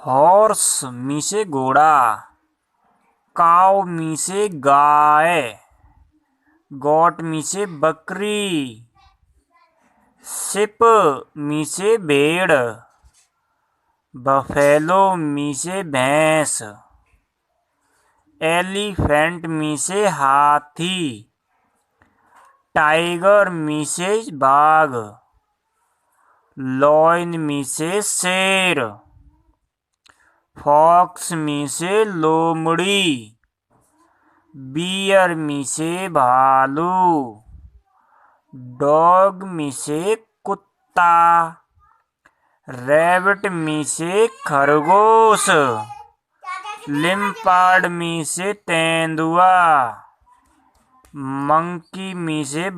horse मी से घोड़ा, काऊ मी से गाय, गोट मी से बकरी, शिप मी से भेड़, बफेलो मी से भैंस, एलिफेंट मी से हाथी, टाइगर मी से बाघ, लॉयन मी से शेर, फॉक्स मी से लोमड़ी, बियर मी से भालू, डॉग मी से कुत्ता, रैबिट मी से खरगोश, लिम्पार्ड मी से तेंदुआ, मंकी मी से